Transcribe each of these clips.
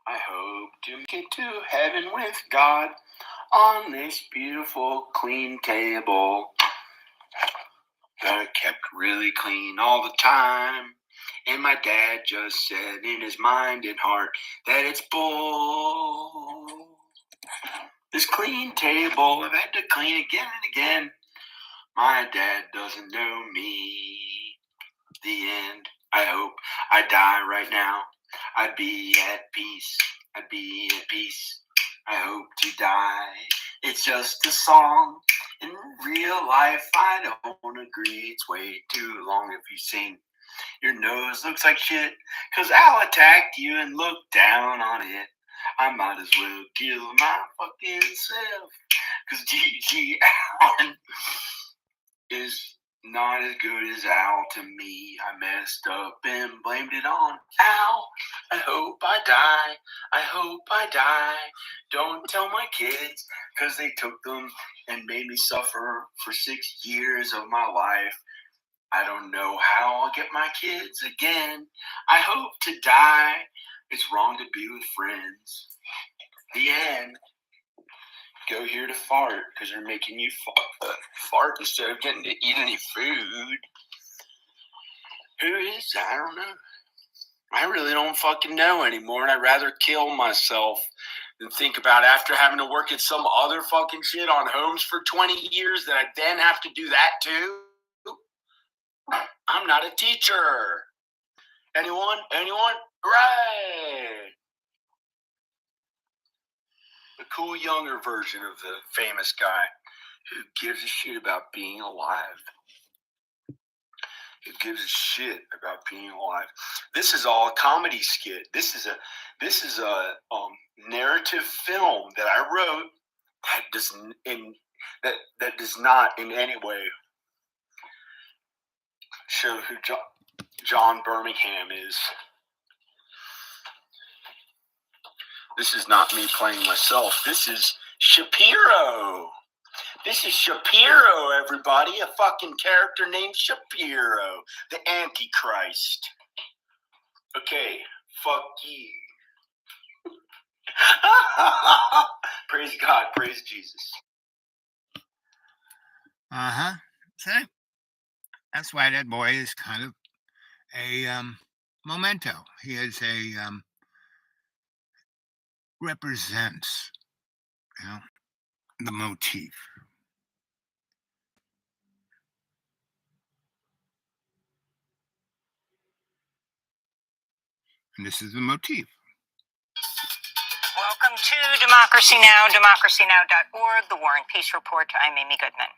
I hope to make it to heaven with God on this beautiful, clean table. They're kept really clean all the time. And my dad just said in his mind and heart that it's bull. This clean table, I've had to clean again and again. My dad doesn't know me. The end. I hope I die right now. I'd be at peace. I'd be at peace. I hope to die. It's just a song. In real life, I don't agree. It's way too long if you sing. Your nose looks like shit, 'cause I'll attack you and look down on it. I might as well kill my fucking self, 'cause G.G. Allen is not as good as Al to me. I messed up and blamed it on Al. I hope I die. I hope I die. Don't tell my kids, 'cause they took them and made me suffer for 6 years of my life. I don't know how I'll get my kids again. I hope to die. It's wrong to be with friends. The end. Go here to fart because they're making you fart instead of getting to eat any food. Who is that? I don't know. I really don't fucking know anymore, and I'd rather kill myself than think about after having to work at some other fucking shit on homes for 20 years that I then have to do that too. I'm not a teacher. Anyone? Anyone? Right. The cool younger version of the famous guy who gives a shit about being alive. Who gives a shit about being alive. This is all a comedy skit. This is a narrative film that I wrote that does not in any way show who John Birmingham is. This is not me playing myself. This is Shapiro. This is Shapiro, everybody. A fucking character named Shapiro, the Antichrist. Okay, fuck you. Praise God, praise Jesus. So that's why that boy is kind of a memento. He is a represents, the motif. And this is the motif. Welcome to Democracy Now!, democracynow.org, the War and Peace Report. I'm Amy Goodman.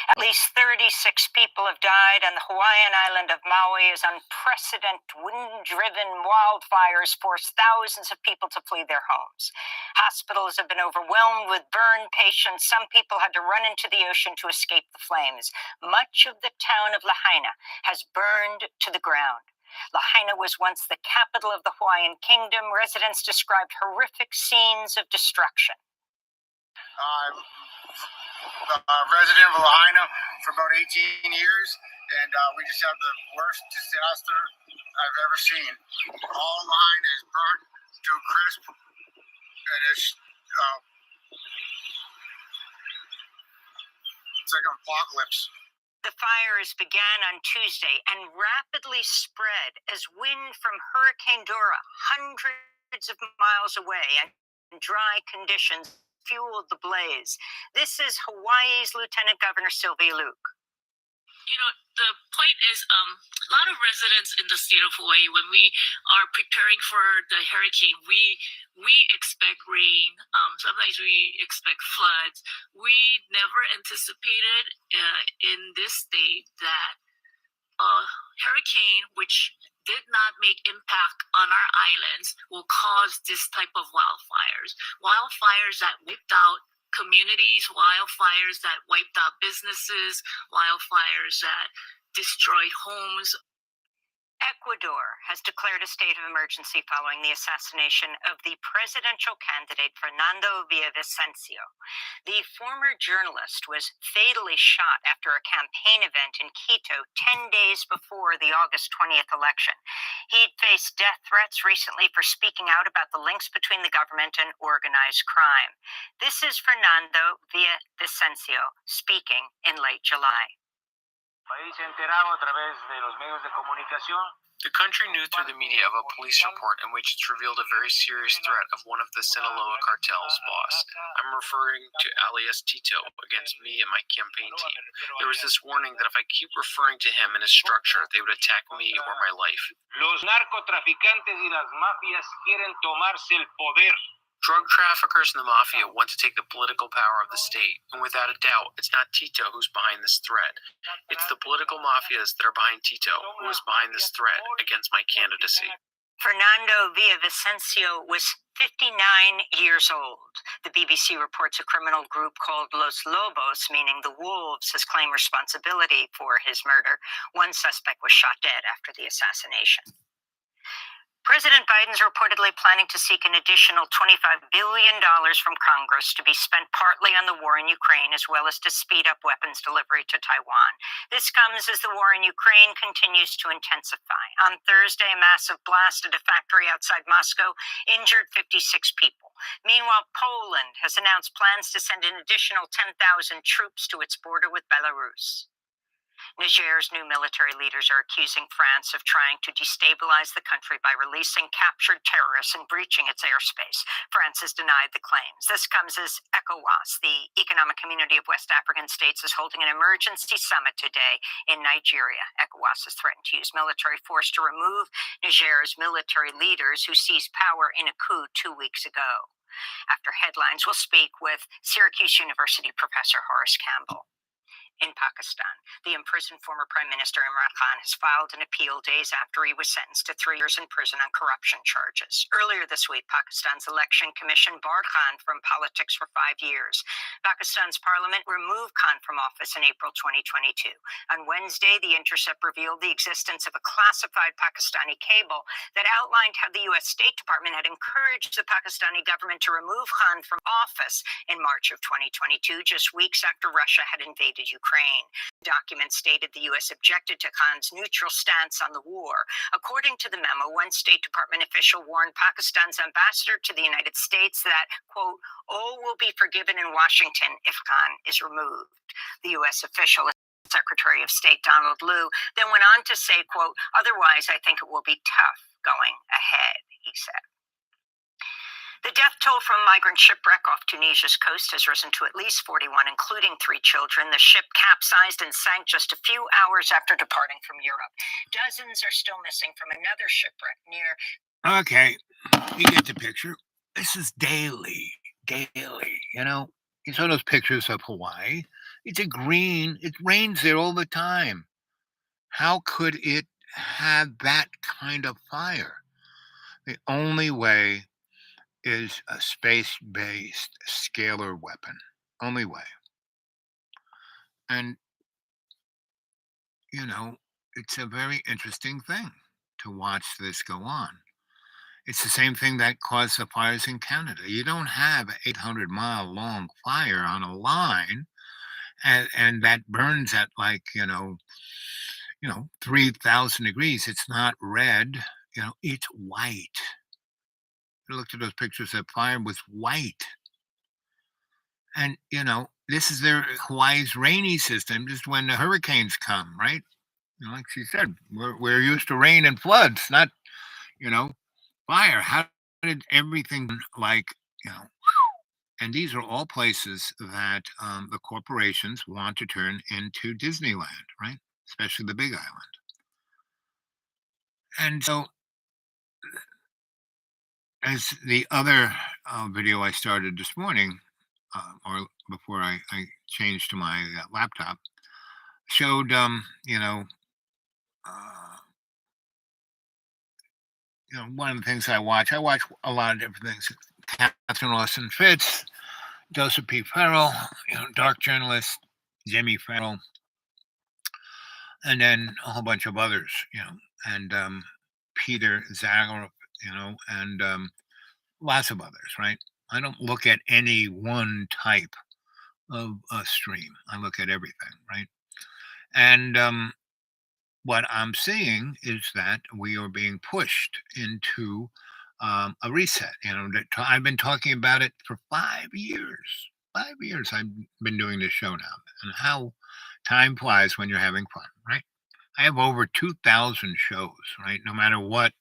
At least 36 people have died on the Hawaiian island of Maui as unprecedented wind-driven wildfires forced thousands of people to flee their homes. Hospitals have been overwhelmed with burn patients. Some people had to run into the ocean to escape the flames. Much of the town of Lahaina has burned to the ground. Lahaina was once the capital of the Hawaiian kingdom. Residents described horrific scenes of destruction. I'm a resident of Lahaina for about 18 years, and we just have the worst disaster I've ever seen. All Lahaina is burnt to a crisp, and it's like an apocalypse. The fires began on Tuesday and rapidly spread as wind from Hurricane Dora, hundreds of miles away, and dry conditions fueled the blaze. This is Hawaii's Lieutenant Governor Sylvia Luke. The point is, a lot of residents in the state of Hawaii, when we are preparing for the hurricane, we expect rain. Sometimes we expect floods. We never anticipated in this state that a hurricane, which did not make impact on our islands, will cause this type of wildfires. Wildfires that wiped out communities, wildfires that wiped out businesses, wildfires that destroyed homes. Ecuador has declared a state of emergency following the assassination of the presidential candidate Fernando Villavicencio. The former journalist was fatally shot after a campaign event in Quito 10 days before the August 20th election. He'd faced death threats recently for speaking out about the links between the government and organized crime. This is Fernando Villavicencio speaking in late July. The country knew through the media of a police report in which it's revealed a very serious threat of one of the Sinaloa cartel's boss. I'm referring to alias Tito against me and my campaign team. There was this warning that if I keep referring to him and his structure, they would attack me or my life. Los narcotraficantes y las mafias quieren tomarse el poder. Drug traffickers and the mafia want to take the political power of the state, and without a doubt, it's not Tito who's behind this threat. It's the political mafias that are behind Tito who is behind this threat against my candidacy. Fernando Villavicencio was 59 years old. The BBC reports a criminal group called Los Lobos, meaning the wolves, has claimed responsibility for his murder. One suspect was shot dead after the assassination. President Biden's reportedly planning to seek an additional $25 billion from Congress to be spent partly on the war in Ukraine, as well as to speed up weapons delivery to Taiwan. This comes as the war in Ukraine continues to intensify. On Thursday, a massive blast at a factory outside Moscow injured 56 people. Meanwhile, Poland has announced plans to send an additional 10,000 troops to its border with Belarus. Niger's new military leaders are accusing France of trying to destabilize the country by releasing captured terrorists and breaching its airspace. France has denied the claims. This comes as ECOWAS, the Economic Community of West African States, is holding an emergency summit today in Nigeria. ECOWAS has threatened to use military force to remove Niger's military leaders who seized power in a coup 2 weeks ago. After headlines, we'll speak with Syracuse University professor Horace Campbell. In Pakistan, the imprisoned former Prime Minister Imran Khan has filed an appeal days after he was sentenced to 3 years in prison on corruption charges. Earlier this week, Pakistan's election commission barred Khan from politics for 5 years. Pakistan's parliament removed Khan from office in April 2022. On Wednesday, The Intercept revealed the existence of a classified Pakistani cable that outlined how the U.S. State Department had encouraged the Pakistani government to remove Khan from office in March of 2022, just weeks after Russia had invaded Ukraine. The document stated the U.S. objected to Khan's neutral stance on the war. According to the memo, one State Department official warned Pakistan's ambassador to the United States that, quote, all will be forgiven in Washington if Khan is removed. The U.S. official, Secretary of State Donald Lu, then went on to say, quote, otherwise I think it will be tough going ahead, he said. The death toll from migrant shipwreck off Tunisia's coast has risen to at least 41, including 3 children. The ship capsized and sank just a few hours after departing from Europe. Dozens are still missing from another shipwreck near... Okay, you get the picture. This is daily. You know, you saw those pictures of Hawaii. It's a green, it rains there all the time. How could it have that kind of fire? The only way is a space-based scalar weapon. Only way. And, you know, it's a very interesting thing to watch this go on. It's the same thing that caused the fires in Canada. You don't have an 800-mile long fire on a line and that burns at like, 3,000 degrees. It's not red, it's white. I looked at those pictures. That fire was white. And, this is their Hawaii's rainy system, just when the hurricanes come, right? Like she said, we're used to rain and floods, not, fire. How did everything and these are all places that the corporations want to turn into Disneyland, right? Especially the Big Island. And so, as the other video I started this morning, or before I changed to my laptop, showed, one of the things I watch a lot of different things. Catherine Austin Fitts, Joseph P. Farrell, dark journalist, Jimmy Farrell. and then a whole bunch of others, and Peter Zagarov, and lots of others, right? I don't look at any one type of a stream. I look at everything, right? And what I'm seeing is that we are being pushed into a reset. I've been talking about it for 5 years. 5 years I've been doing this show now, and how time flies when you're having fun, right? I have over 2,000 shows, right? No matter what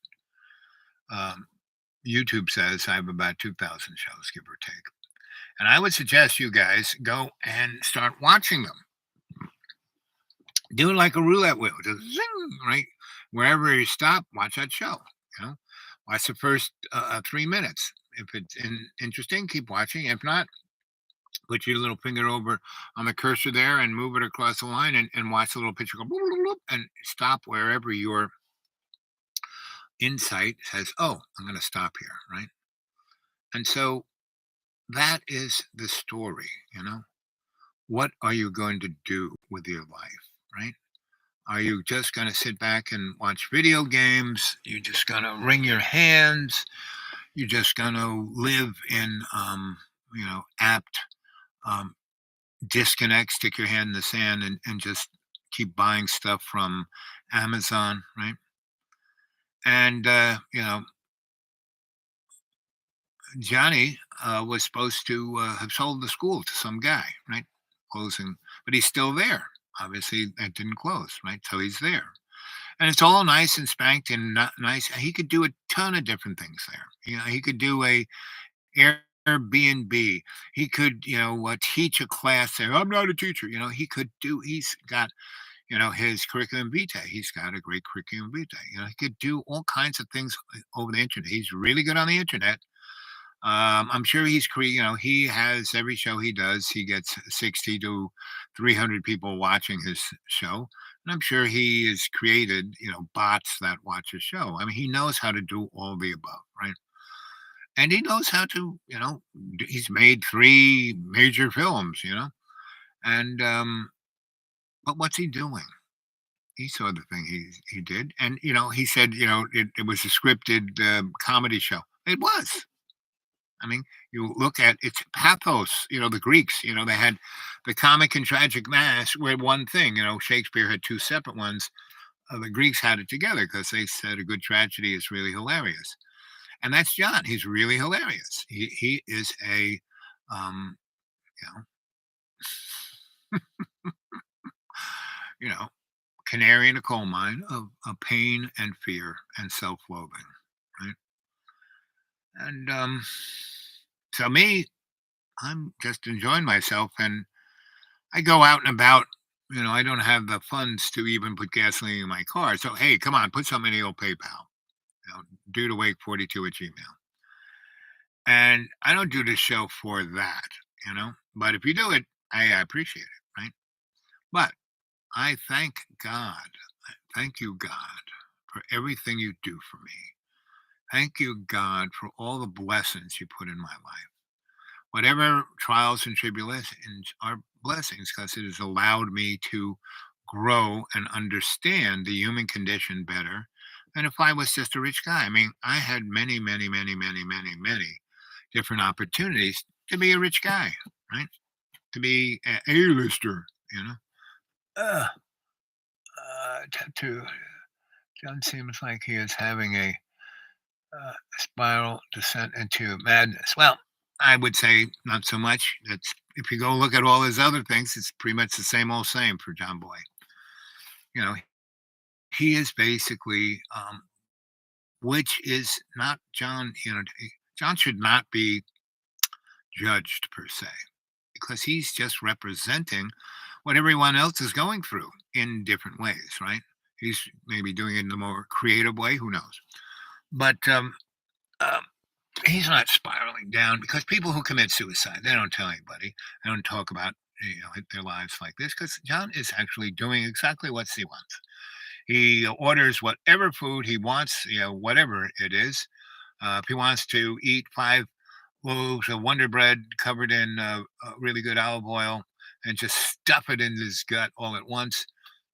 um, YouTube says, I have about 2,000 shows, give or take. And I would suggest you guys go and start watching them. Do it like a roulette wheel, just zing, right? Wherever you stop, watch that show. Watch the first 3 minutes. If it's interesting, keep watching. If not, put your little finger over on the cursor there and move it across the line and watch the little picture go bloop, bloop, bloop, and stop wherever your insight says, oh, I'm going to stop here, right? And so that is the story. What are you going to do with your life, right? Are you just going to sit back and watch video games? You're just going to wring your hands? You're just going to live in, apt disconnect, stick your hand in the sand and just keep buying stuff from Amazon, right? And, Johnny was supposed to have sold the school to some guy, right? Closing, but he's still there. Obviously, that didn't close, right? So he's there. And it's all nice and spanked and nice. He could do a ton of different things there. He could do a Airbnb. He could, teach a class there. I'm not a teacher. He's got, his curriculum vitae. He's got a great curriculum vitae. He could do all kinds of things over the internet. He's really good on the internet. I'm sure he has every show he does. He gets 60 to 300 people watching his show. And I'm sure he has created, bots that watch his show. I mean, he knows how to do all the above, right? And he knows how to, he's made 3 major films, and, but what's he doing? He saw the thing he did. And, he said, it was a scripted comedy show. It was. I mean, you look at its pathos, the Greeks, they had the comic and tragic mass were one thing. Shakespeare had 2 separate ones. The Greeks had it together because they said a good tragedy is really hilarious. And that's John. He's really hilarious. He is a, you know, canary in a coal mine of pain and fear and self-loathing, right? And so me, I'm just enjoying myself, and I go out and about. I don't have the funds to even put gasoline in my car. So hey, come on, put something in the old PayPal. Due to Wake 42 at Gmail. And I don't do this show for that, But if you do it, I appreciate it, right? But I thank God. Thank you, God, for everything you do for me. Thank you, God, for all the blessings you put in my life. Whatever trials and tribulations are blessings, because it has allowed me to grow and understand the human condition better than if I was just a rich guy. I mean, I had many, many, many, many, many, many different opportunities to be a rich guy, right? To be an A-lister, to John seems like he is having a spiral descent into madness. Well, I would say not so much. That's if you go look at all his other things, it's pretty much the same old same for John Boy. He is basically, which is not John. John should not be judged per se, because he's just representing what everyone else is going through in different ways, right? He's maybe doing it in a more creative way. Who knows? But he's not spiraling down, because people who commit suicide, they don't tell anybody. They don't talk about their lives like this, because John is actually doing exactly what he wants. He orders whatever food he wants, whatever it is. If he wants to eat 5 loaves of Wonder Bread covered in really good olive oil and just stuff it in his gut all at once,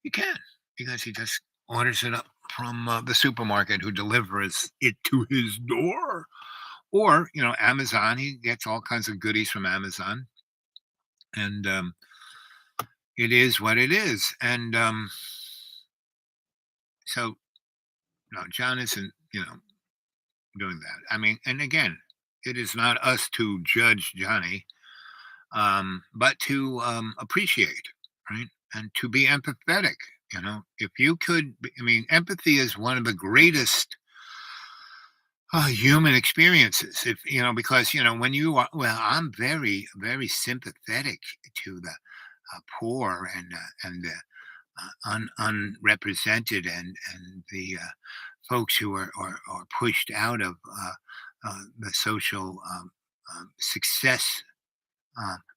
he can. because he just orders it up from the supermarket who delivers it to his door. Or, Amazon, he gets all kinds of goodies from Amazon. And it is what it is. And so, no, John isn't, doing that. I mean, and again, it is not us to judge Johnny, but to appreciate, right? And to be empathetic. If you could, I mean, empathy is one of the greatest human experiences. If because when you are, well, I'm very, very sympathetic to the poor and the unrepresented and the folks who are pushed out of the social success.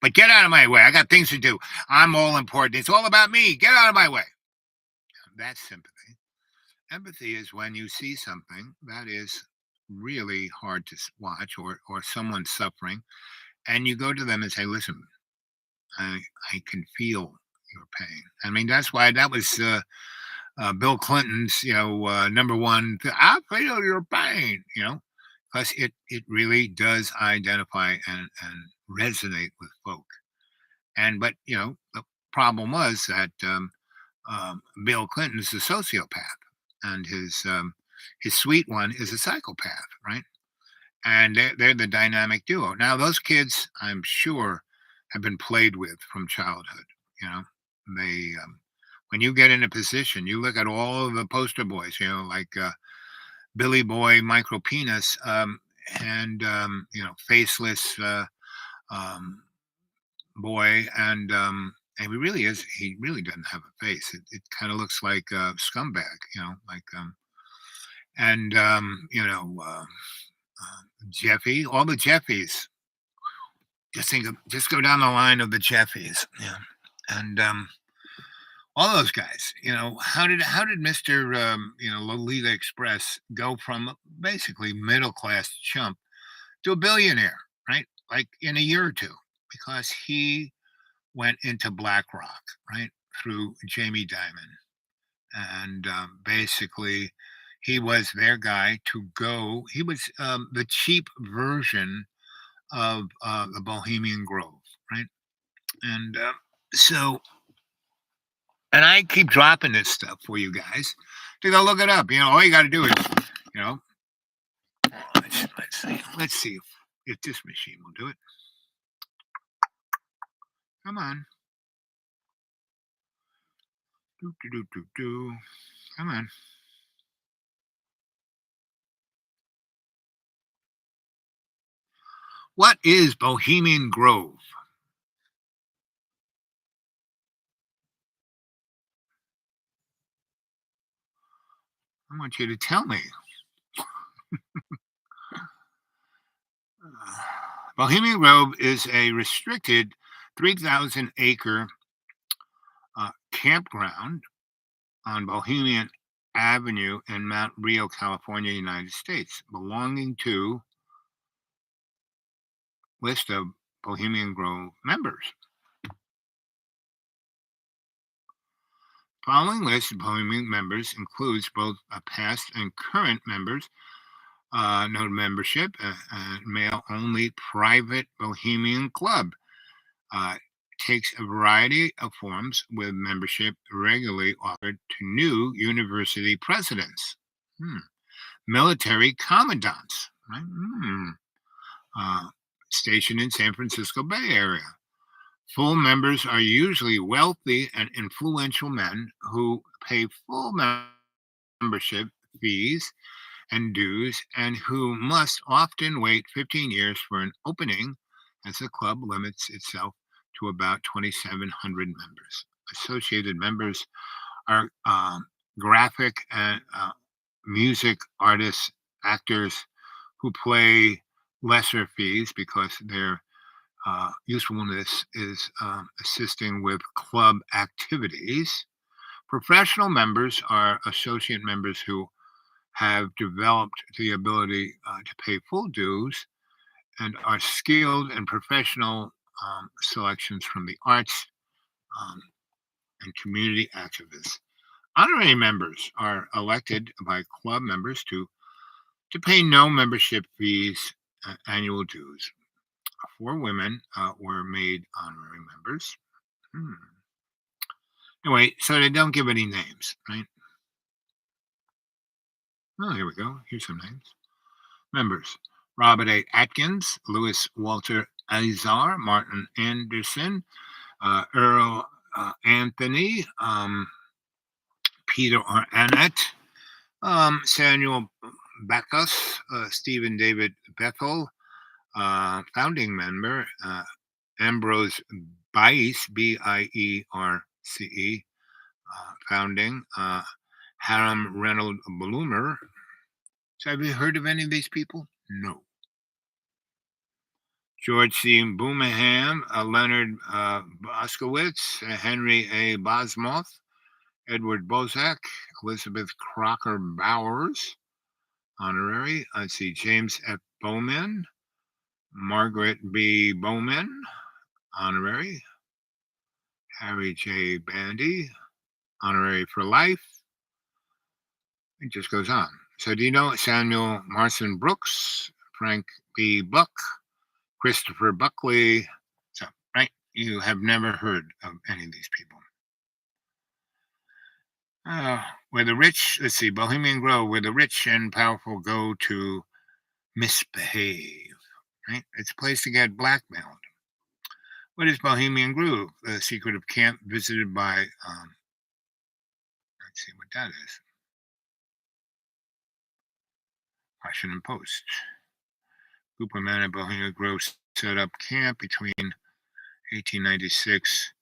But get out of my way. I got things to do. I'm all important. It's all about me. Get out of my way. That's sympathy. Empathy is when you see something that is really hard to watch, or someone suffering, and you go to them and say, listen, I can feel your pain. I mean, that's why that was Bill Clinton's, number one. I feel your pain, because it really does identify and resonate with folk. But the problem was that Bill Clinton is a sociopath, and his sweet one is a psychopath, right? And they're the dynamic duo. Now, those kids, I'm sure, have been played with from childhood. They when you get in a position, you look at all of the poster boys, like Billy Boy, Micro Penis, and Faceless Boy, and he really doesn't have a face. It kind of looks like a scumbag, like and Jeffy, all the Jeffies. Just go down the line of the Jeffies, and all those guys. How did Mr. Lolita Express go from basically middle class chump to a billionaire, right? Like in a year or two, because he went into BlackRock, right, through Jamie Dimon, and basically he was their guy to go. He was the cheap version of the Bohemian Grove, right? And so, and I keep dropping this stuff for you guys to go look it up. All you got to do is, let's see if this machine will do it. Come on. Come on. What is Bohemian Grove? I want you to tell me. Bohemian Grove is a restricted 3,000-acre campground on Bohemian Avenue in Mount Rio, California, United States, belonging to list of Bohemian Grove members. Following list of Bohemian members includes both past and current members. No membership, male-only private Bohemian Club. Takes a variety of forms, with membership regularly offered to new university presidents, military commandants, right? Stationed in San Francisco Bay Area. Full members are usually wealthy and influential men who pay full membership fees and dues, and who must often wait 15 years for an opening, as the club limits itself to about 2,700 members. Associated members are graphic and music artists, actors who play lesser fees because their usefulness is assisting with club activities. Professional members are associate members who have developed the ability to pay full dues and are skilled and professional selections from the arts and community activists. Honorary members are elected by club members to pay no membership fees, annual dues. 4 women were made honorary members. Anyway, so they don't give any names, right? Oh, here we go. Here's some names. Members: Robert A. Atkins, Louis Walter Azar, Martin Anderson, Earl Anthony, Peter R. Annett, Samuel Backus, Stephen David Bethel, founding member Ambrose Bierce, Bierce, founding Haram Reynold Bloomer. So have you heard of any of these people? No. George C. Boomerham, Leonard Boskowitz, Henry A. Bosmoth, Edward Bozak, Elizabeth Crocker Bowers, honorary. I see James F. Bowman, Margaret B. Bowman, honorary. Harry J. Bandy, honorary for life. It just goes on. So do you know Samuel Marson Brooks, Frank B. Buck, Christopher Buckley? So, right, you have never heard of any of these people. Where the rich, let's see, Bohemian Grove, where the rich and powerful go to misbehave, right? It's a place to get blackmailed. What is Bohemian Grove? The secretive camp visited by, let's see what that is. Washington Post. Group of men at Bohemian Grove set up camp between 1896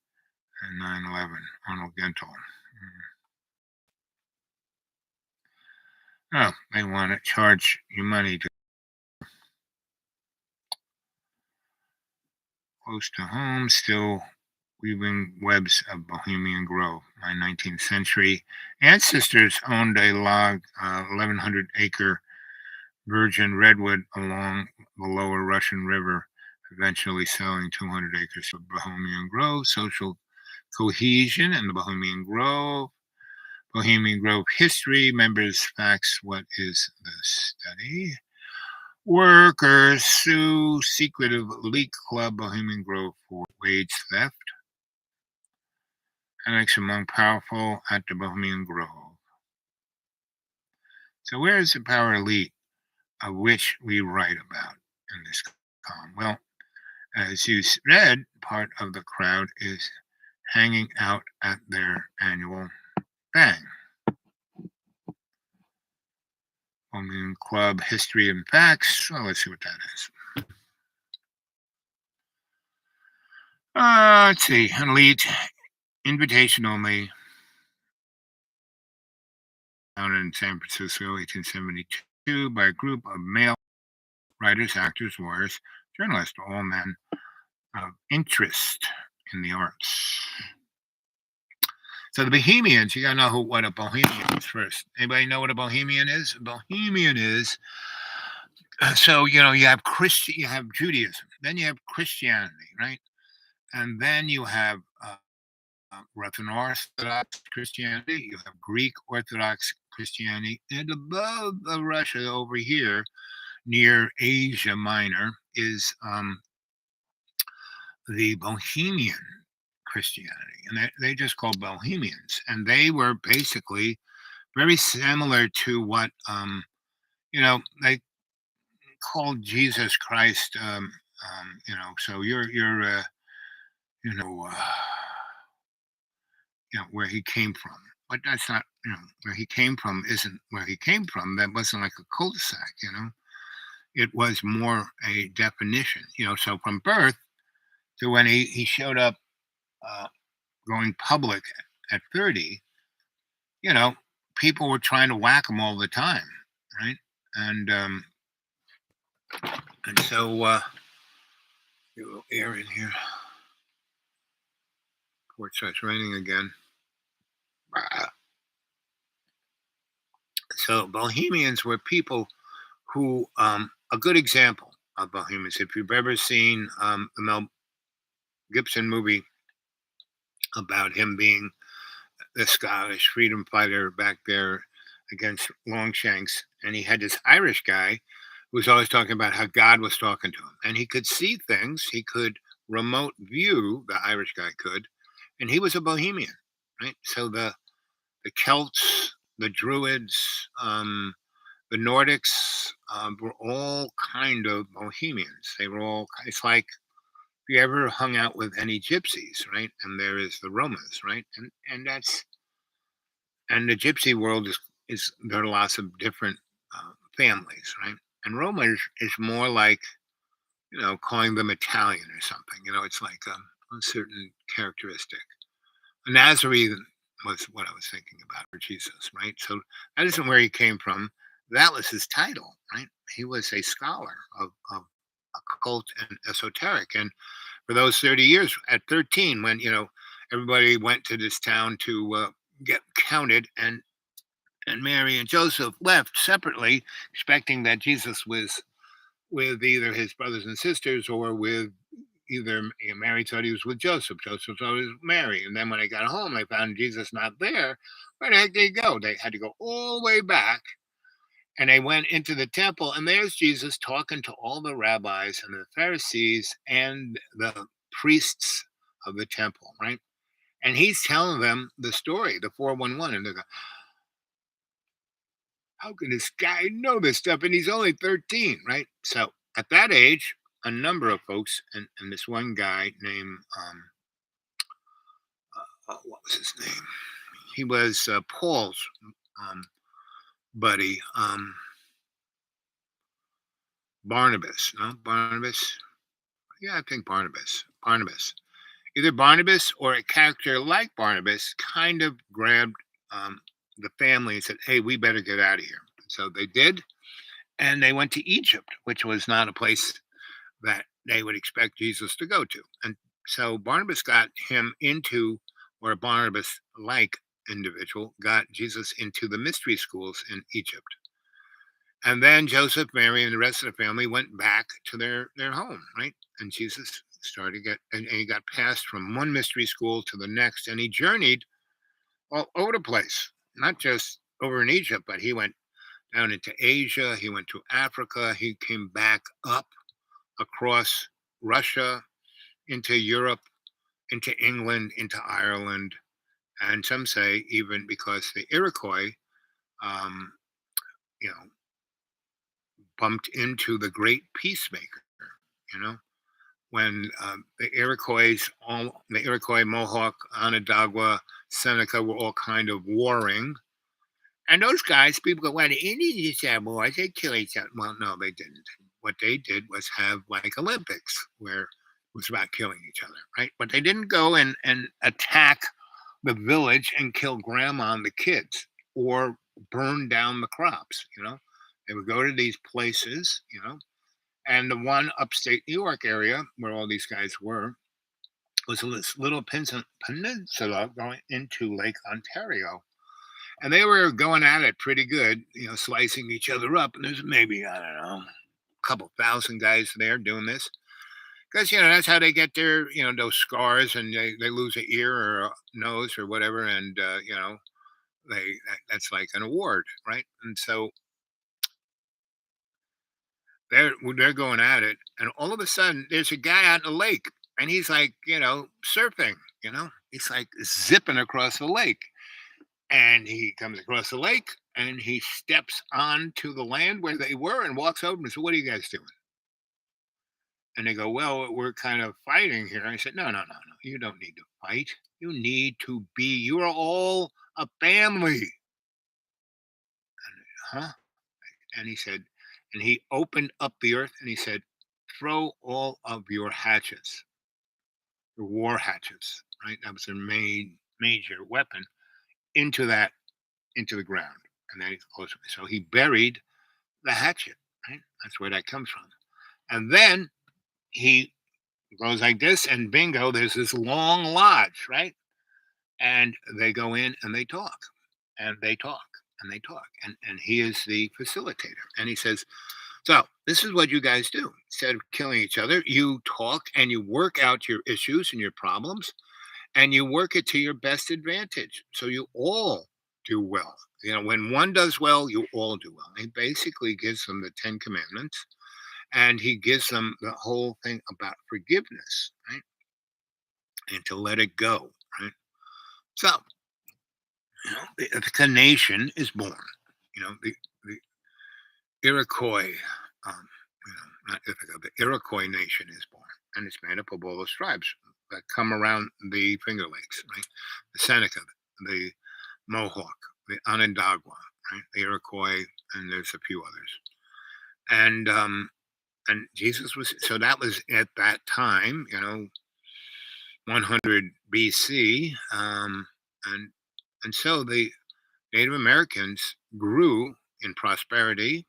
and 9/11. Arnold Gentile. Oh, they want to charge you money to close to home, still weaving webs of Bohemian Grove. My 19th century ancestors owned a log 1,100-acre virgin redwood along the lower Russian River, eventually selling 200 acres of Bohemian Grove. Social cohesion in the Bohemian Grove. Bohemian Grove history. Members, facts. What is the study? Workers sue secretive leak club Bohemian Grove for wage theft. Annex among powerful at the Bohemian Grove. So where is the power elite of which we write about in this column? Well, as you read, part of the crowd is hanging out at their annual bang. Bohemian Club history and facts. Well, let's see what that is. Let's see. Elite, invitation only. Founded in San Francisco, 1872, by a group of male writers, actors, lawyers, journalists, all men of interest in the arts. So the Bohemians, you gotta know what a Bohemian is first. Anybody know what a Bohemian is? A Bohemian is, so you have you have Judaism, then you have Christianity, right? And then you have Russian Orthodox Christianity, you have Greek Orthodox Christianity, and above Russia over here, near Asia Minor, is the Bohemian Christianity, and they just called Bohemians, and they were basically very similar to what they called Jesus Christ. So you're where he came from, but that's not where he came from isn't where he came from. That wasn't like a cul-de-sac, It was more a definition, So from birth to when he showed up going public at 30, people were trying to whack him all the time, right? And so a little air in here. Before it starts raining again. So Bohemians were people who, a good example of Bohemians, if you've ever seen the Mel Gibson movie about him being the Scottish freedom fighter back there against Longshanks, and he had this Irish guy who was always talking about how God was talking to him, and he could see things. He could remote view. The Irish guy could, and he was a Bohemian, right? So the Celts, the Druids, the Nordics were all kind of Bohemians. They were all. It's like if you ever hung out with any gypsies, right? And there is the Romas, right? And that's and the gypsy world is there are lots of different families, right? And Roma is more like calling them Italian or something. It's like a certain characteristic. A Nazarene was what I was thinking about for Jesus, right? So that isn't where he came from. That was his title, right? He was a scholar of occult and esoteric. And for those 30 years, at 13, when everybody went to this town to get counted, and Mary and Joseph left separately, expecting that Jesus was with either his brothers and sisters or with either Mary thought he was with Joseph. Joseph thought he was with Mary. And then when they got home, they found Jesus not there. Where the heck did he go? They had to go all the way back. And they went into the temple, and there's Jesus talking to all the rabbis and the Pharisees and the priests of the temple, right? And he's telling them the story, the 411. And they're going, how can this guy know this stuff? And he's only 13, right? So at that age, a number of folks, and this one guy named, what was his name? He was Paul's buddy, Barnabas. No, Barnabas. Yeah, I think Barnabas. Either Barnabas or a character like Barnabas kind of grabbed the family and said, hey, we better get out of here. So they did. And they went to Egypt, which was not a place that they would expect Jesus to go to. And so Barnabas got him into, or a Barnabas like individual got Jesus into the mystery schools in Egypt. And then Joseph, Mary, and the rest of the family went back to their home, right? And Jesus started and he got passed from one mystery school to the next, and he journeyed all over the place, not just over in Egypt, but he went down into Asia, he went to Africa, he came back up across Russia, into Europe, into England, into Ireland, and some say even because the Iroquois, bumped into the great peacemaker, when the Iroquois, Mohawk, Onondaga, Seneca were all kind of warring. And those guys, people go, well, the Indians used to have wars, they kill each other. Well, no, they didn't. What they did was have like Olympics where it was about killing each other, right? But they didn't go and attack the village and kill grandma and the kids or burn down the crops, They would go to these places, and the one upstate New York area where all these guys were was this little peninsula going into Lake Ontario. And they were going at it pretty good, slicing each other up. And there's maybe, I don't know, a couple thousand guys there doing this. Because, that's how they get their, those scars, and they lose an ear or a nose or whatever. And, that's like an award, right? And so they're going at it. And all of a sudden, there's a guy out in the lake. And he's like, surfing, He's like zipping across the lake. And he comes across the lake and he steps onto the land where they were and walks over and says, what are you guys doing? And they go, well, we're kind of fighting here. I said, no. You don't need to fight. You need to be. You are all a family. And, and he said, and he opened up the earth and he said, throw all of your hatchets, your war hatchets, right? That was their major weapon. Into the ground, and then so he buried the hatchet, right? That's where that comes from. And then he goes like this, and bingo, there's this long lodge, right? And they go in and they talk, and they talk, and they talk, and he is the facilitator, and he says, so this is what you guys do. Instead of killing each other, you talk and you work out your issues and your problems. and you work it to your best advantage. So you all do well. When one does well, you all do well. He basically gives them the 10 Commandments, and he gives them the whole thing about forgiveness, right? And to let it go, right? So, the nation is born. The Iroquois, not Ithaca, the Iroquois nation is born, and it's made up of all those tribes that come around the Finger Lakes, right? The Seneca, the Mohawk, the Onondaga, right? The Iroquois, and there's a few others. And Jesus was, so that was at that time, 100 BC, and so the Native Americans grew in prosperity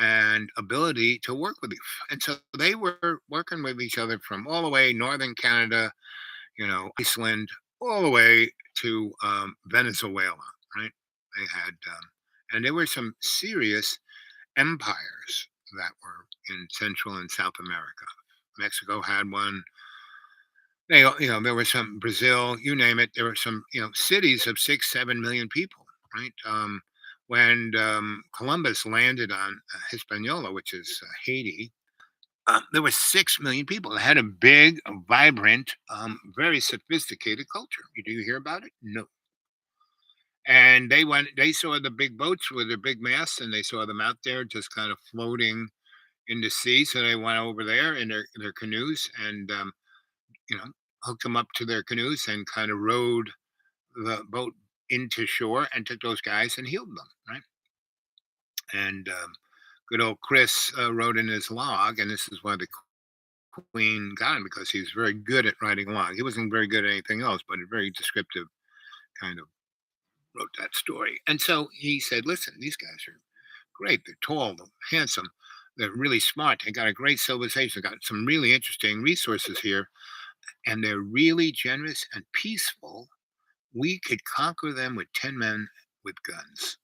and ability to work with you. And so they were working with each other from all the way northern Canada, Iceland, all the way to Venezuela, right? They had, and there were some serious empires that were in Central and South America. Mexico had one. There were some, Brazil, you name it. There were some, cities of 6, 7 million people, right? When Columbus landed on Hispaniola, which is Haiti, there were 6 million people. It had a big, vibrant, very sophisticated culture. Do you hear about it? No. And they saw the big boats with their big masts, and they saw them out there just kind of floating in the sea. So they went over there in their canoes and, hooked them up to their canoes and kind of rowed the boat into shore and took those guys and healed them, right? And good old Chris wrote in his log, and this is why the Queen got him, because he was very good at writing a log. He wasn't very good at anything else, but a very descriptive kind of wrote that story. And so he said, listen, these guys are great. They're tall, they're handsome, they're really smart. They got a great civilization. They got some really interesting resources here, and they're really generous and peaceful. We could conquer them with 10 men with guns.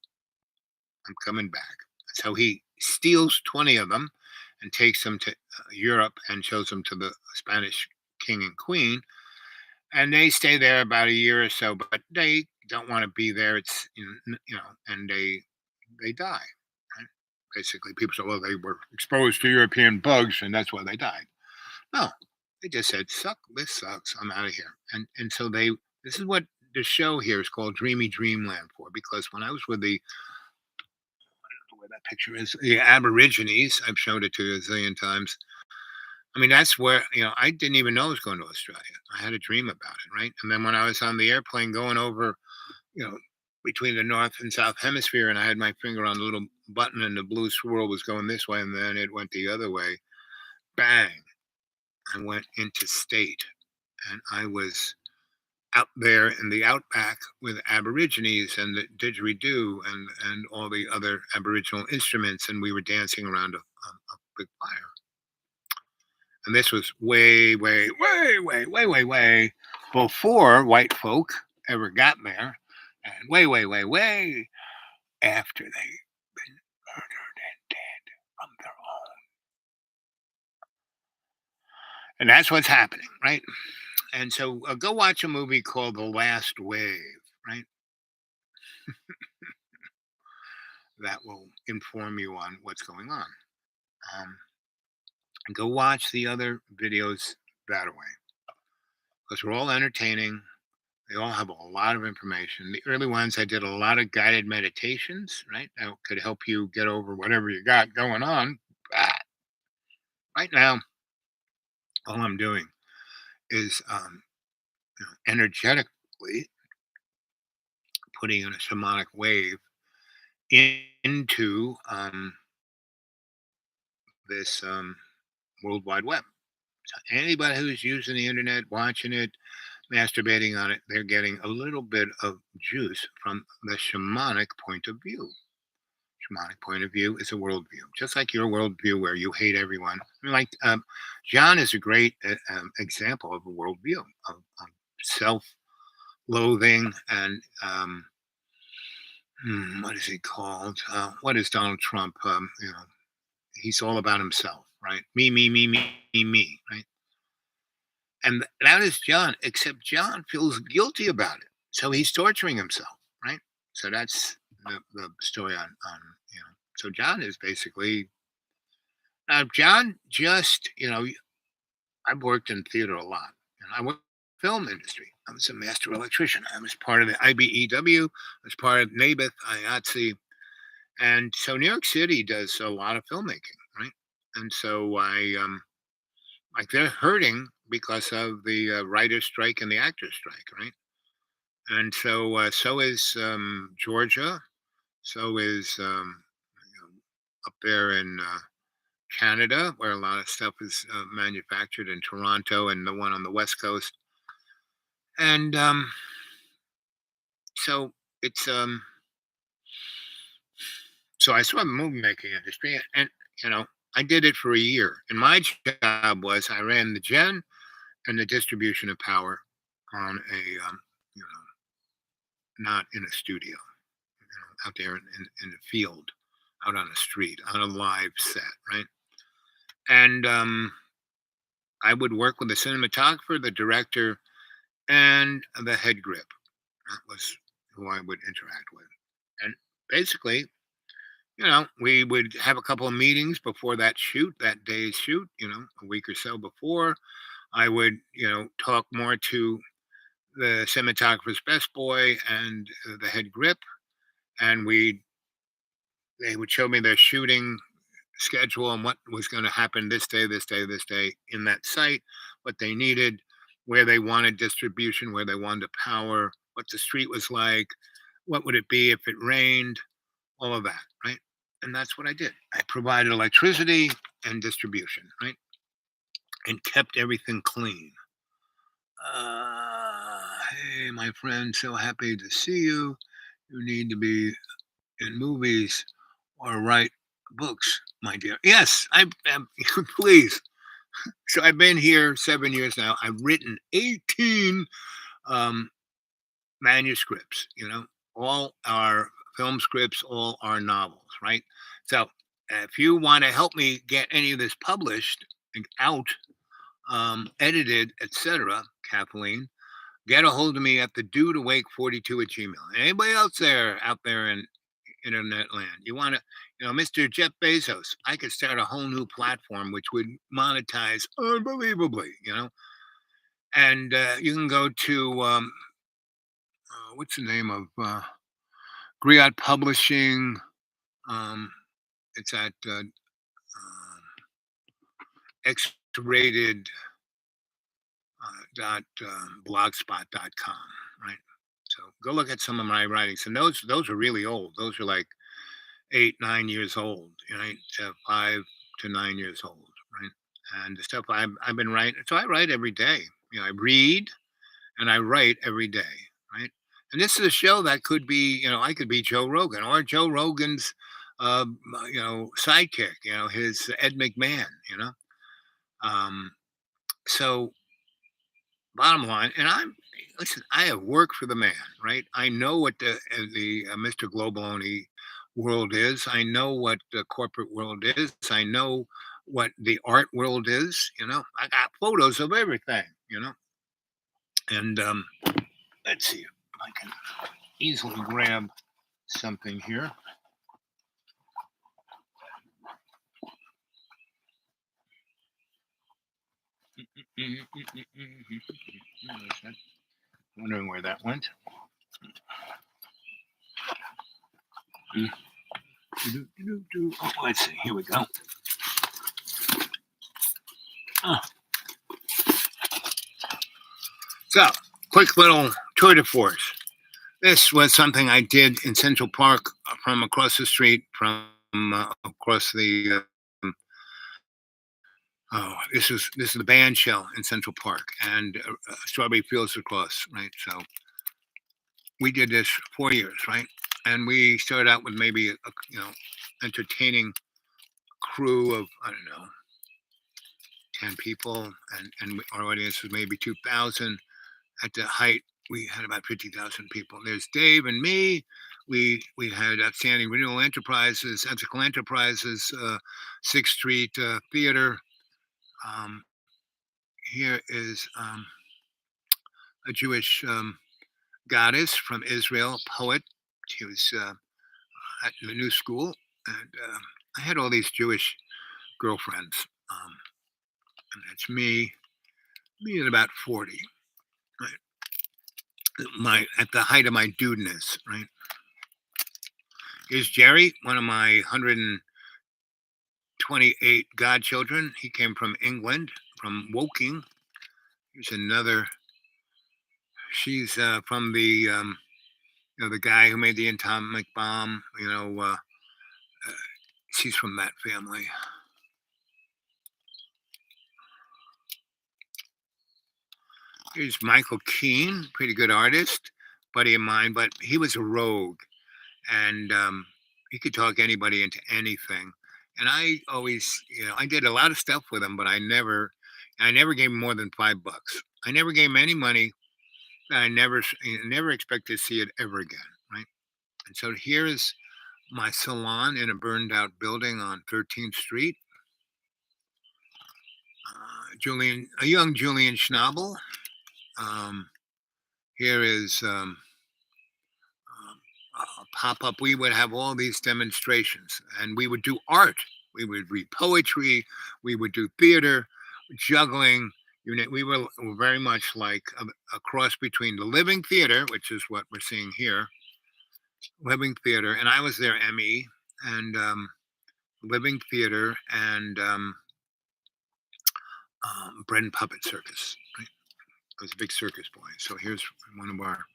I'm coming back. So he steals 20 of them and takes them to Europe and shows them to the Spanish king and queen. And they stay there about a year or so, but they don't want to be there. It's, and they die. Right? Basically, people say, well, they were exposed to European bugs and that's why they died. No, they just said, this sucks. I'm out of here. And so this is what the show here is called Dreamy Dreamland for, because when I was with I don't know where that picture is, the Aborigines, I've showed it to you a zillion times. I mean, that's where, I didn't even know I was going to Australia. I had a dream about it, right? And then when I was on the airplane going over, between the North and South Hemisphere, and I had my finger on the little button and the blue swirl was going this way, and then it went the other way, bang, I went into state. And I was out there in the outback with Aborigines and the didgeridoo and all the other Aboriginal instruments, and we were dancing around a big fire. And this was way, way, way, way, way, way, way before white folk ever got there, and way, way, way, way after they've been murdered and dead from their own. And that's what's happening, right? And so go watch a movie called The Last Wave, right? That will inform you on what's going on. And go watch the other videos that way, because they're all entertaining. They all have a lot of information. The early ones, I did a lot of guided meditations, right? That could help you get over whatever you got going on. But right now, all I'm doing is energetically putting in a shamanic wave into this World Wide Web. So anybody who's using the internet, watching it, masturbating on it, they're getting a little bit of juice from the shamanic point of view. Shamanic point of view is a worldview, just like your worldview where you hate everyone. I mean, like John is a great example of a worldview of self-loathing and what is he called? What is Donald Trump? He's all about himself, right? Me, right? And that is John, except John feels guilty about it. So he's torturing himself, right? So that's the story on so John is basically now John just, I've worked in theater a lot and I worked in the film industry. I was a master electrician. I was part of the IBEW, I was part of NABITH, IATSE. And so New York City does a lot of filmmaking, right? And so like they're hurting because of the writer's strike and the actor's strike, right? And so is Georgia, so is up there in Canada, where a lot of stuff is manufactured in Toronto, and the one on the West Coast. And so it's so I saw the movie making industry, and I did it for a year. And my job was I ran the gen and the distribution of power on a not in a studio, out there in the field, out on the street, on a live set, right? And I would work with the cinematographer, the director, and the head grip. That was who I would interact with. And basically, we would have a couple of meetings before that shoot, that day's shoot, a week or so before. I would, talk more to the cinematographer's best boy and the head grip, and they would show me their shooting schedule and what was going to happen this day, this day, this day in that site, what they needed, where they wanted distribution, where they wanted power, what the street was like, what would it be if it rained, all of that, right? And that's what I did. I provided electricity and distribution, right? And kept everything clean. Hey, my friend, so happy to see you. You need to be in movies or write books, my dear. Yes, I am. Please. So I've been here 7 years now. I've written 18 manuscripts, all our film scripts, all our novels, right? So if you want to help me get any of this published and out, edited, etc., Kathleen, get a hold of me at the dudeawake42@gmail. Anybody else out there in internet land, you want to, Mr. Jeff Bezos, I could start a whole new platform which would monetize unbelievably, and you can go to what's the name of Griot Publishing. It's at X-rated blogspot.com, right? So go look at some of my writings, and those are really old. Those are like 8-9 years old, right? 5 to 9 years old, right? And the stuff I've been writing. So I write every day. I read and I write every day, right? And this is a show that could be, I could be Joe Rogan or Joe Rogan's, sidekick, his Ed McMahon, So bottom line, and I have worked for the man, right? I know what the Mr. Globaloney world is. I know what the corporate world is. I know what the art world is. I got photos of everything. And let's see if I can easily grab something here. Wondering where that went. Oh, let's see. Here we go. So, quick little tour de force. This was something I did in Central Park from across the street from across the. This is the band shell in Central Park and Strawberry Fields across, right? So we did this 4 years, right? And we started out with maybe a entertaining crew of 10 people, and our audience was maybe 2,000. At the height, we had about 50,000 people. There's Dave and me. We had Outstanding Renewal Enterprises, Ethical Enterprises, 6th Street Theater. here is a Jewish goddess from Israel, a poet. She was at the new school, and I had all these Jewish girlfriends, and that's me at about 40, right? At the height of my dudeness, right? Here's Jerry, one of my 128 godchildren. He came from England, from Woking. Here's another. She's from the guy who made the atomic bomb. She's from that family. Here's Michael Keane, pretty good artist, buddy of mine, but he was a rogue, and he could talk anybody into anything. And I always, I did a lot of stuff with him, but I never gave him more than $5. I never gave him any money. I never expect to see it ever again, right? And so here is my salon in a burned out building on 13th Street. A young Julian Schnabel. Here is a pop-up. We would have all these demonstrations, and we would do art. We would read poetry. We would do theater, juggling. We were very much like a cross between the Living Theater, which is what we're seeing here, Living Theater, and I was their ME, and Living Theater and Bread and Puppet Circus. Right? I was a big circus boy. So here's one of our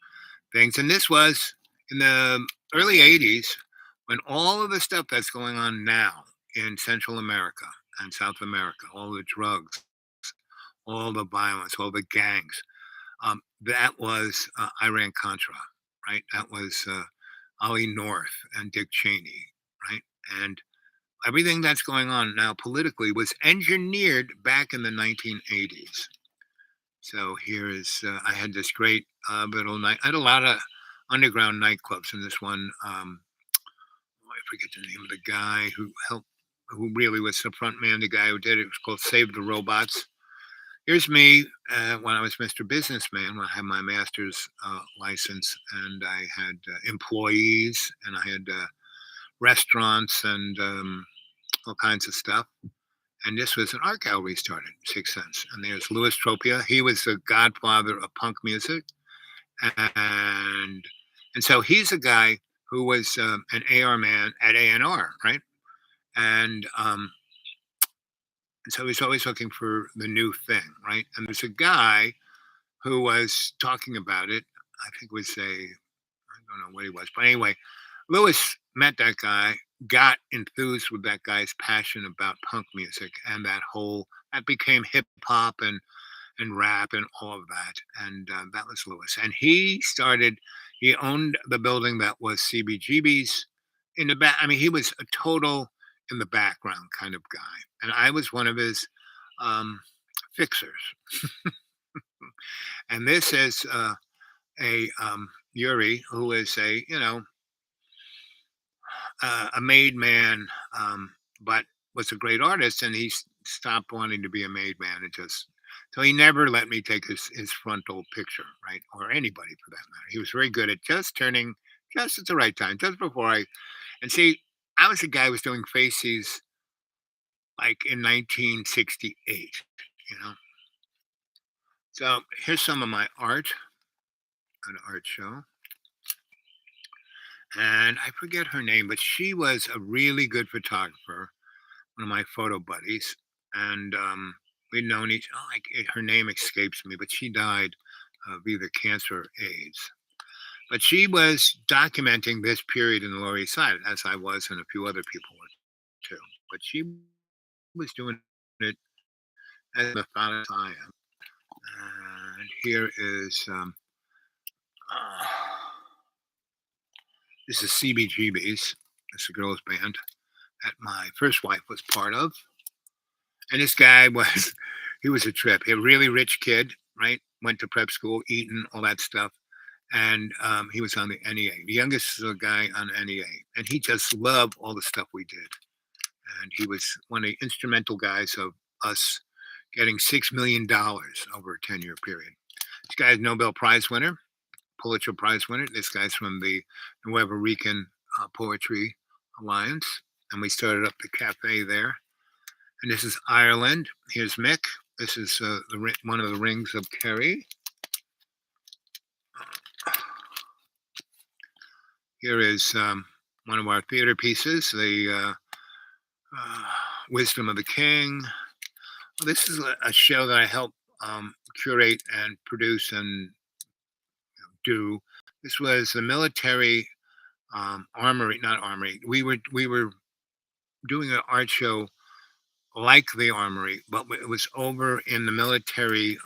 things. And this was in the early 80s, when all of the stuff that's going on now in Central America and South America, all the drugs, all the violence, all the gangs, that was Iran-Contra, right? That was Ollie North and Dick Cheney, right? And everything that's going on now politically was engineered back in the 1980s. So here is, I had this great little night. I had a lot of underground nightclubs, and this one, I forget the name of the guy who really was the front man, the guy who did it. It was called Save the Robots. Here's me when I was Mr. Businessman, when I had my master's license, and I had employees, and I had restaurants and all kinds of stuff. And this was an art gallery started, Sixth Sense. And there's Louis Tropia. He was the godfather of punk music. And so he's a guy who was an AR man at A&R, right? And so he's always looking for the new thing, right? And there's a guy who was talking about it. I think it was I don't know what he was. But anyway, Louis met that guy, got enthused with that guy's passion about punk music, and that became hip hop and rap and all of that. And that was Louis. And he owned the building that was CBGB's in the back. I mean, he was a total in the background kind of guy. And I was one of his fixers. And this is Yuri, who is a made man, but was a great artist, and he stopped wanting to be a made man. So he never let me take his frontal picture, right? Or anybody for that matter. He was very good at just turning just at the right time, just before and see, I was a guy who was doing faces like in 1968, So here's some of my art, an art show. And I forget her name, but she was a really good photographer, one of my photo buddies. And we'd known her name escapes me, but she died of either cancer or AIDS. But she was documenting this period in the Lower East Side, as I was, and a few other people were too. But she was doing it as methodical as I am. And here is this is CBGB's. It's a girls' band that my first wife was part of. And this guy he was a trip. He was a really rich kid, right? Went to prep school, Eton, all that stuff. And he was on the NEA, the youngest guy on NEA. And he just loved all the stuff we did. And he was one of the instrumental guys of us getting $6 million over a 10-year period. This guy's Nobel Prize winner, Pulitzer Prize winner. This guy's from the Nuevo Rican Poetry Alliance, and we started up the cafe there. And this is Ireland. Here's Mick. This is one of the rings of Kerry. Here is one of our theater pieces, the Wisdom of the King. This is a show that I helped curate and produce and do. This was the military armory, not armory. We were doing an art show like the armory, but it was over in the military.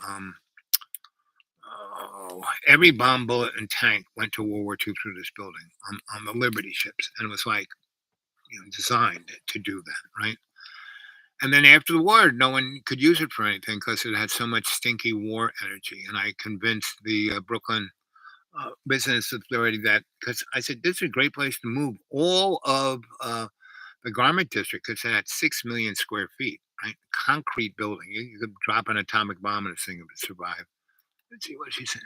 Every bomb, bullet, and tank went to World War II through this building on the Liberty ships, and it was like designed to do that, right? And then after the war, no one could use it for anything because it had so much stinky war energy. And I convinced the Brooklyn Business Authority that, because I said, this is a great place to move all of the garment district, because it had 6 million square feet, right? Concrete building. You could drop an atomic bomb in this thing if it survived. Let's see what she said.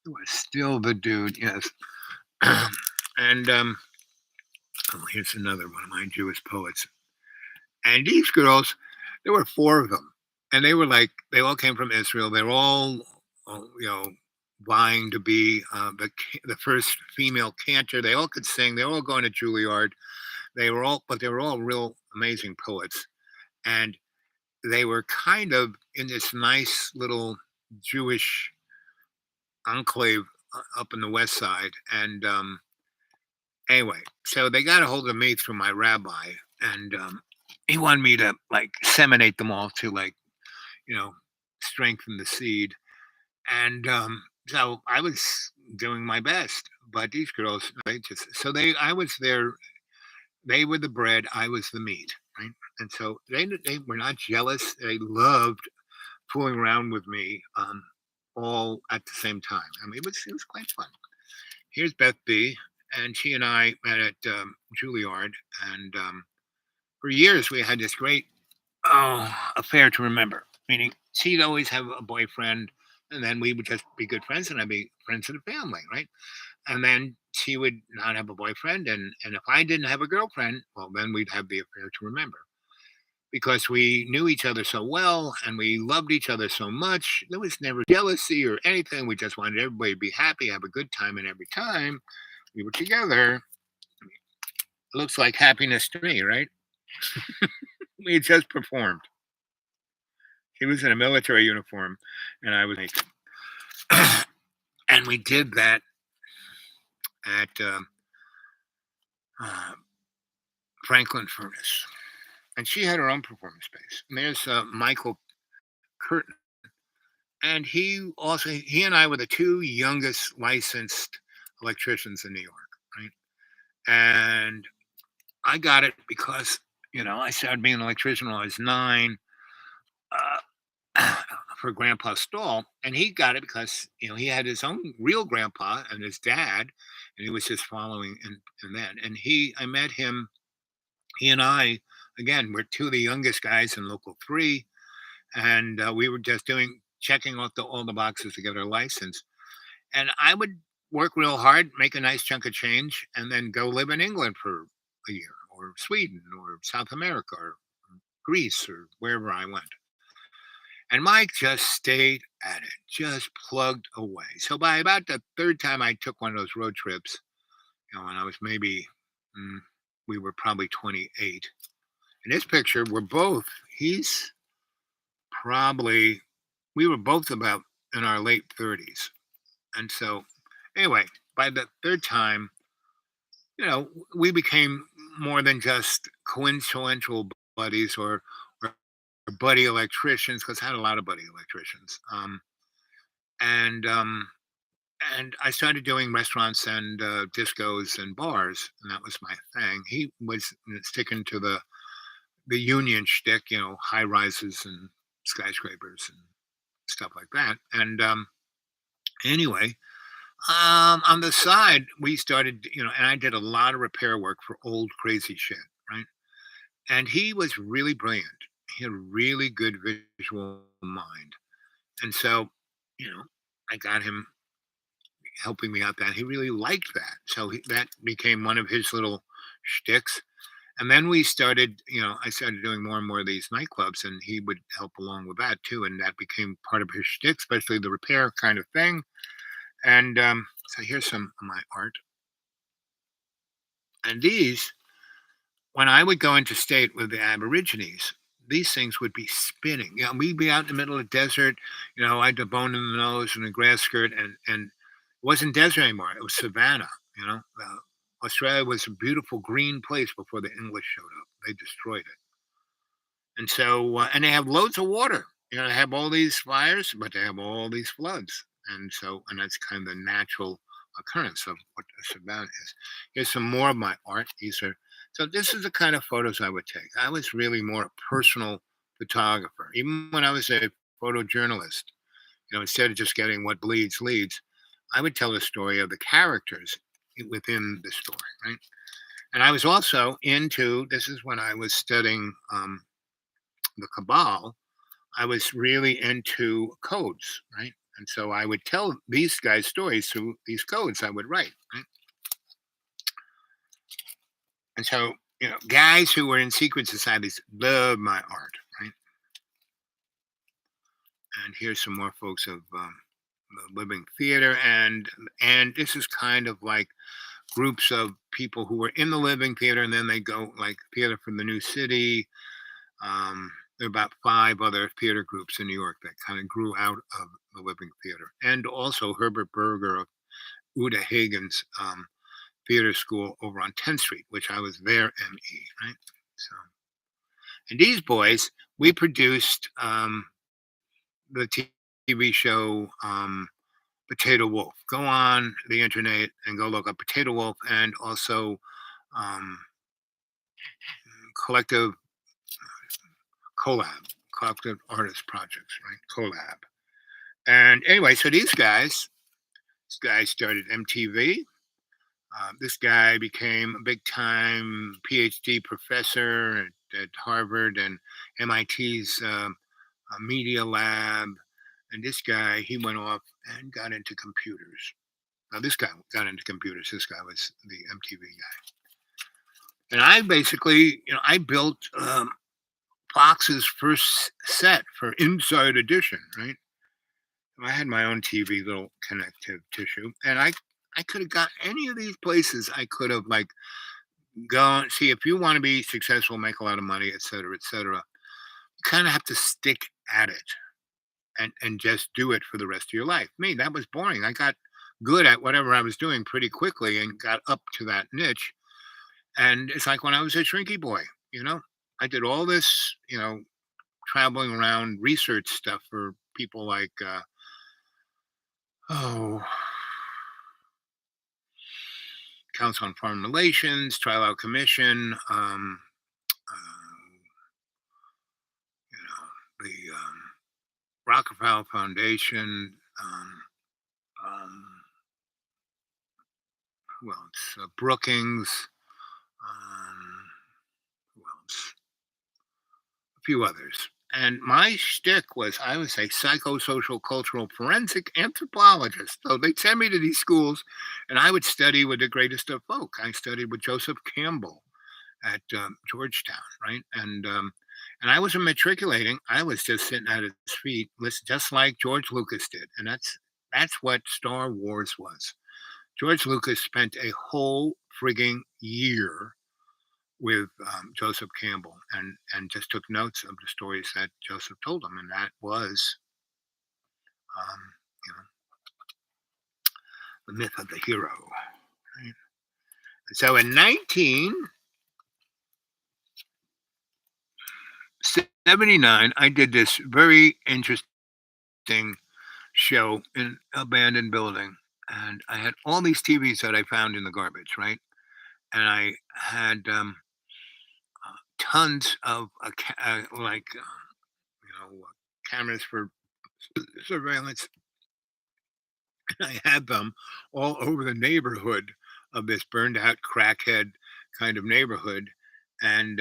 You are still the dude, yes. And here's another one of my Jewish poets. And these girls, there were 4 of them, and they were like, they all came from Israel. They were all, vying to be the first female cantor. They all could sing. They were all going to Juilliard. They were all real amazing poets, and they were kind of in this nice little Jewish enclave up in the West Side. And anyway, so they got a hold of me through my rabbi, and he wanted me to seminate them all to strengthen the seed. And so I was doing my best, but these girls, I was there. They were the bread, I was the meat, right? And so they were not jealous. They loved fooling around with me all at the same time. I mean, it was quite fun. Here's Beth B, and she and I met at Juilliard, and for years we had this great affair to remember, meaning she'd always have a boyfriend, and then we would just be good friends, and I'd be friends of the family, right? And then she would not have a boyfriend, and if I didn't have a girlfriend, well, then we'd have the affair to remember. Because we knew each other so well, and we loved each other so much, there was never jealousy or anything. We just wanted everybody to be happy, have a good time, and every time we were together, it looks like happiness to me, right? We had just performed. He was in a military uniform, and I was naked. And we did that at Franklin Furnace. And she had her own performance space. And there's Michael Curtin. And he and I were the 2 youngest licensed electricians in New York, right? And I got it because, I started being an electrician when I was 9 for Grandpa Stahl. And he got it because, he had his own real grandpa and his dad, and he was just following in that. And I met him, he and I, again, we're 2 of the youngest guys in Local 3, and we were just checking off all the boxes to get our license. And I would work real hard, make a nice chunk of change, and then go live in England for a year, or Sweden, or South America, or Greece, or wherever I went. And Mike just stayed at it, just plugged away. So by about the 3rd time I took one of those road trips, and I was we were probably 28. In this picture, we were both about in our late 30s. And so, anyway, by the 3rd time, we became more than just coincidental buddies or buddy electricians, because I had a lot of buddy electricians. And I started doing restaurants and discos and bars, and that was my thing. He was sticking to the union shtick, high rises and skyscrapers and stuff like that. And anyway, on the side, we started, and I did a lot of repair work for old crazy shit, right? And he was really brilliant. He had a really good visual mind. And so, I got him helping me out that he really liked that. So that became one of his little shticks. And then we started, I started doing more and more of these nightclubs, and he would help along with that too. And that became part of his shtick, especially the repair kind of thing. And so here's some of my art. And these, when I would go into state with the Aborigines, these things would be spinning. We'd be out in the middle of the desert. I had a bone in the nose and a grass skirt, and it wasn't desert anymore. It was savanna. Australia was a beautiful green place before the English showed up. They destroyed it, and so and they have loads of water. They have all these fires, but they have all these floods, and that's kind of the natural occurrence of what a savanna is. Here's some more of my art. So this is the kind of photos I would take. I was really more a personal photographer. Even when I was a photojournalist, instead of just getting what bleeds leads, I would tell the story of the characters within the story, right? And I was also into, this is when I was studying the Cabal, I was really into codes, right? And so I would tell these guys stories through these codes I would write, right? And so, guys who were in secret societies love my art, right? And here's some more folks of the Living Theater, and this is kind of like groups of people who were in the Living Theater, and then they go like Theater from the New City. There are about 5 other theater groups in New York that kind of grew out of the Living Theater, and also Herbert Berger of Uta Hagen's theater school over on 10th Street, which I was their ME, right? So, and these boys, we produced the TV show Potato Wolf. Go on the internet and go look up Potato Wolf, and also collective artist projects, right? Collab. And anyway, so this guy started MTV. This guy became a big time PhD professor at Harvard and MIT's Media Lab. And this guy, he went off and got into computers. Now, this guy got into computers. This guy was the MTV guy. And I basically, I built Fox's first set for Inside Edition, right? I had my own TV, little connective tissue. And I could have got any of these places. I could have gone, see, if you want to be successful, make a lot of money, et cetera, you kind of have to stick at it and just do it for the rest of your life. Me, that was boring. I got good at whatever I was doing pretty quickly and got up to that niche. And it's like when I was a shrinky boy, I did all this, traveling around research stuff for people like, Council on Foreign Relations, Trilateral Commission, the Rockefeller Foundation, who else? Brookings, who else? A few others. And my shtick was I was a psychosocial cultural forensic anthropologist. So they'd send me to these schools, and I would study with the greatest of folk. I studied with Joseph Campbell at Georgetown, right? And I wasn't matriculating. I was just sitting at his feet, just like George Lucas did. And that's what Star Wars was. George Lucas spent a whole frigging year with Joseph Campbell and just took notes of the stories that Joseph told him. And that was, the myth of the hero. Right? So in 1979, I did this very interesting show in an abandoned building. And I had all these TVs that I found in the garbage, right? And I had tons of cameras for surveillance. And I had them all over the neighborhood of this burned out crackhead kind of neighborhood. And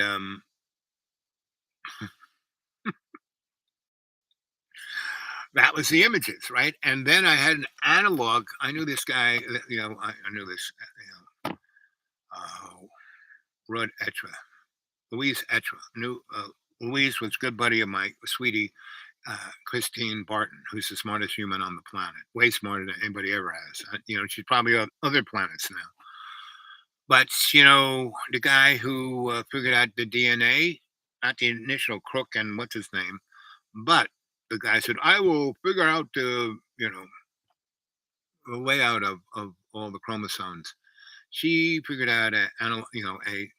That was the images, right? And then I had an analog. I knew this guy, I knew this, Rod Etra, Louise Etra. Louise was a good buddy of my sweetie, Christine Barton, who's the smartest human on the planet, way smarter than anybody ever has. She's probably on other planets now. But, the guy who figured out the DNA, not the initial crook and what's his name, but the guy said, I will figure out the layout of all the chromosomes. She figured out a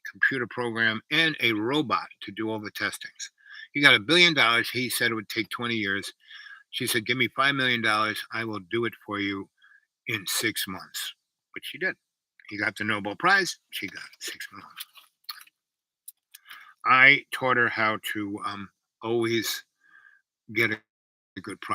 computer program and a robot to do all the testings. He got $1 billion. He said it would take 20 years. She said, give me $5 million. I will do it for you in 6 months. Which she did. He got the Nobel Prize. She got 6 months. I taught her how to always get a good price.